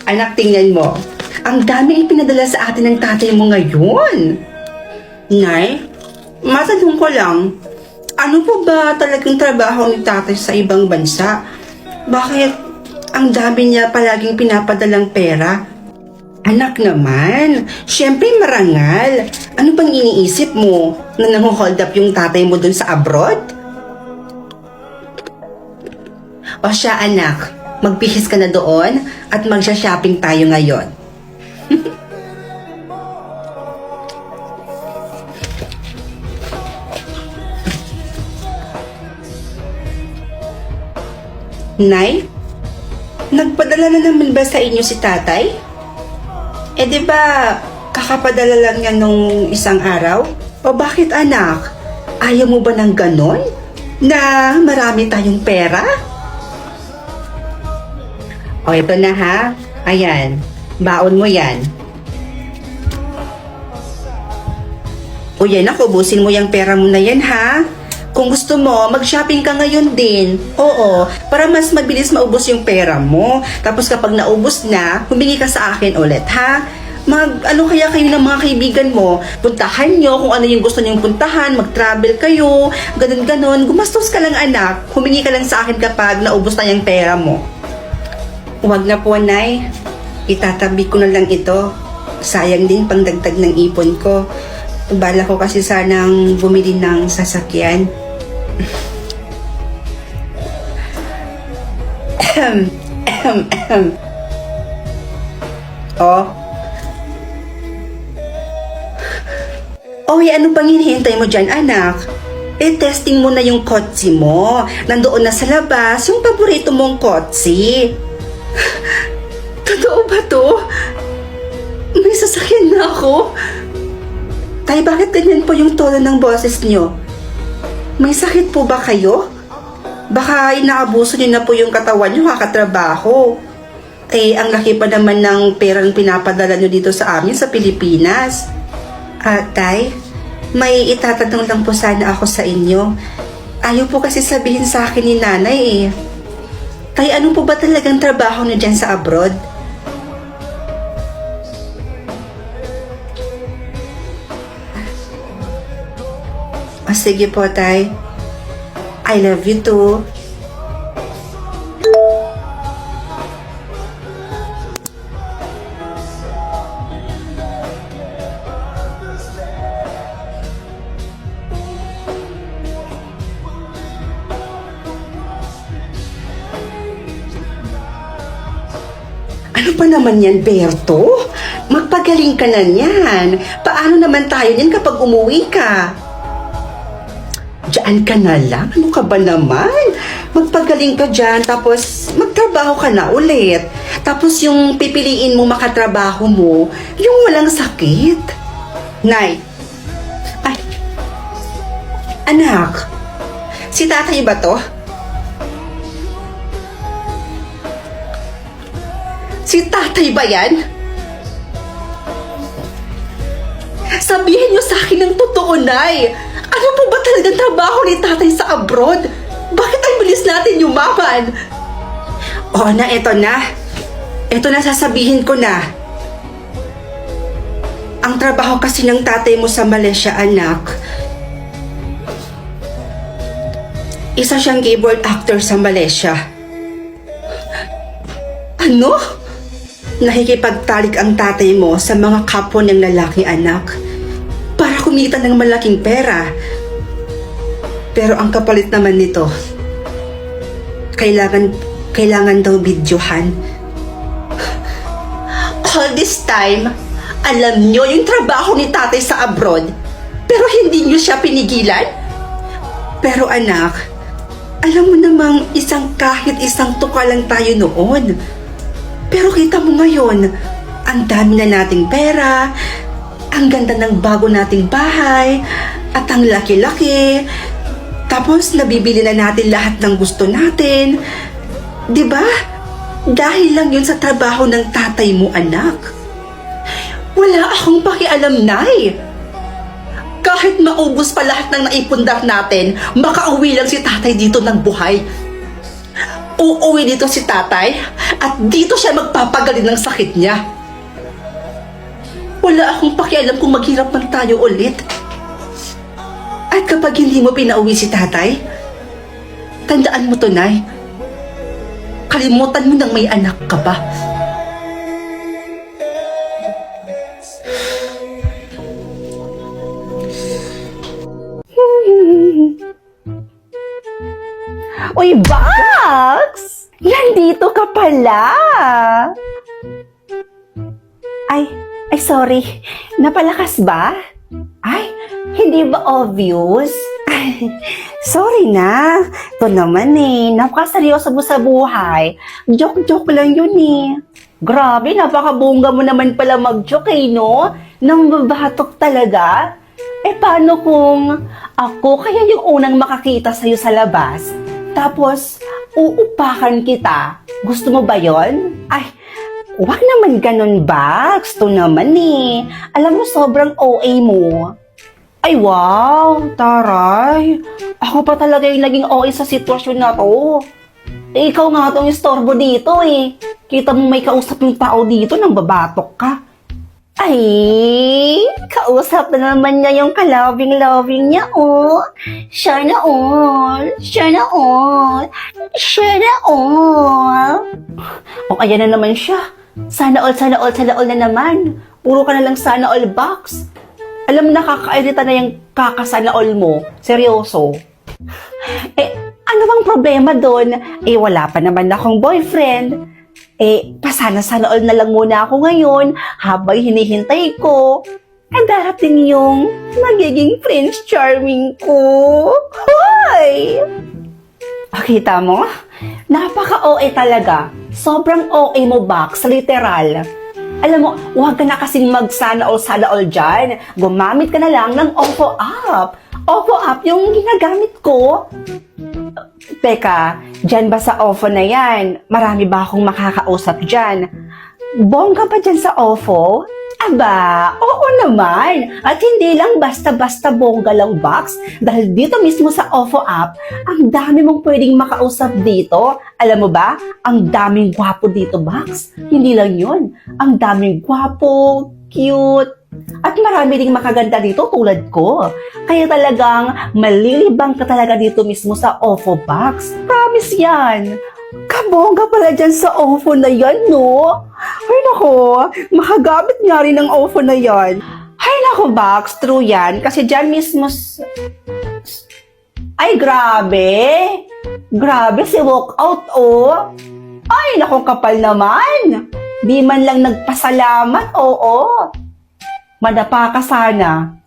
Anak, tingnan mo. Ang dami ipinadala sa atin ng tatay mo ngayon. Nay, matanong ko lang, ano po ba talagang trabaho ni tatay sa ibang bansa? Bakit ang dami niya palaging pinapadalang pera? Anak naman, syempre marangal. Ano bang iniisip mo na nang-hold up yung tatay mo dun sa abroad? O siya anak, magbihis ka na doon at magsha-shopping tayo ngayon. Nay, nagpadala na naman ba sa inyo si tatay? Di ba kakapadala lang niya nung isang araw? O bakit anak? Ayaw mo ba ng ganon? Na marami tayong pera? O ito na ha. Ayan, baon mo yan. O yan ako, ubusin mo yung pera mo na yan ha. Kung gusto mo, mag-shopping ka ngayon din. Oo, para mas mabilis maubos yung pera mo. Tapos kapag naubos na, humingi ka sa akin ulit, ha? Ano kaya kayo ng mga kaibigan mo? Puntahan nyo kung ano yung gusto nyong puntahan, mag-travel kayo, ganun-ganon. Gumastos ka lang anak, humingi ka lang sa akin kapag naubos na yung pera mo. Huwag na po, Nay. Itatabi ko na lang ito. Sayang din pang dagdag ng ipon ko. Bala ko kasi sanang bumili ng sasakyan. Oh. Oy, ano pang hinihintay mo dyan, anak? Testing mo na yung kotse mo. Nandoon na sa labas yung paborito mong kotse. Totoo ba to? May sasakyan na ako? Tay, bakit ganyan po yung tono ng boses nyo? May sakit po ba kayo? Baka inaabuso niyo na po yung katawan nyo kakatrabaho. Ang laki pa naman ng perang pinapadala nyo dito sa amin sa Pilipinas. Tay, may itatanong lang po sana ako sa inyo. Ayaw po kasi sabihin sa akin ni nanay Tay, ano po ba talagang trabaho nyo dyan sa abroad? Sige po, Tay. I love you too. Ano pa naman yan, Berto? Magpagaling ka na yan. Paano naman tayo yan kapag umuwi ka? Diyan ka na lang? Ano ka ba naman? Magpagaling ka dyan, tapos magtrabaho ka na ulit. Tapos yung pipiliin mo makatrabaho mo, yung walang sakit. Nay, ay, anak, si tatay ba to? Si tatay ba yan? Sabihin niyo sa akin ng totoo, Nay. Ano po ba talagang trabaho ni tatay sa abroad? Bakit ang bilis natin yumaman? Oo na, eto na. Eto na, sasabihin ko na. Ang trabaho kasi ng tatay mo sa Malaysia, anak. Isa siyang keyboard actor sa Malaysia. Ano? Nakikipagtalik ang tatay mo sa mga kapwa ng lalaki, anak. Para kumita ng malaking pera. Pero ang kapalit naman nito, kailangan daw videohan. All this time, alam nyo yung trabaho ni tatay sa abroad, pero hindi nyo siya pinigilan? Pero anak, alam mo namang kahit isang tuka lang tayo noon. Pero kita mo ngayon, ang dami na nating pera, ang ganda ng bago nating bahay, at ang laki-laki. Tapos nabibili na natin lahat ng gusto natin. 'Di ba? Dahil lang yun sa trabaho ng tatay mo, anak. Wala akong pakialam, Nay. Kahit maubos pa lahat ng naipundar natin, makauwi lang si tatay dito ng buhay. Uuwi dito si tatay at dito siya magpapagaling ng sakit niya. Wala akong pakialam kung maghirap man tayo ulit. At kapag hindi mo pinauwi si tatay, tandaan mo to, Nay. Kalimutan mo nang may anak ka pa. Uy, Bugs! Nandito ka pala! Ay, sorry. Napalakas ba? Ay, hindi ba obvious? Sorry na. Ito naman napakaseryoso mo sa buhay. Joke-joke lang yun Grabe, napakabongga mo naman pala mag-joke no? Nang babatok talaga. Paano kung ako kaya yung unang makakita sa'yo sa labas? Tapos, uupakan kita. Gusto mo ba yon? Ay, wag naman ganun ba? Gusto naman Alam mo, sobrang OA mo. Ay, wow! Taray! Ako pa talaga yung naging OA sa sitwasyon na to. Ikaw nga tong istorbo dito Kita mo may kausap yung tao dito nang babatok ka. Ay, kausap na naman niya yung kalabing-labing niya, Sana all. Sana all. Sana all. Ayan na naman siya. Sana all, sana all, sana all na naman. Puro ka na lang sana all box. Alam mo, nakakairita na yung kakasana all mo. Seryoso. Ano bang problema doon? Wala pa naman akong boyfriend. Pasana sana all na lang muna ako ngayon habang hinihintay ko. Darating yung magiging Prince Charming ko. Hoy! Kita mo? Napaka-OA talaga. Sobrang OA mo, Box. Literal. Alam mo, huwag ka na kasing mag-sana all dyan. Gumamit ka na lang ng OFO app. OFO app yung ginagamit ko. Teka, dyan ba sa OFO na yan? Marami ba akong makakausap dyan? Bongga ba dyan sa OFO? Aba, oo naman. At hindi lang basta-basta bongga lang, Box. Dahil dito mismo sa OFO app, ang dami mong pwedeng makausap dito. Alam mo ba? Ang daming gwapo dito, Box. Hindi lang yun. Ang daming gwapo, cute, at marami ding makaganda dito tulad ko. Kaya talagang malilibang ka talaga dito mismo sa OFO Box. Promise yan. Kabongga pala dyan sa OFO na yan, no? Ay nako, makagamit nga rin ng OFO na yan. Ay nako, Box, true yan. Kasi dyan mismo... Ay, grabe. Grabe si walkout, Ay nako, kapal naman. Di man lang nagpasalamat, oo. Madapa ka sana.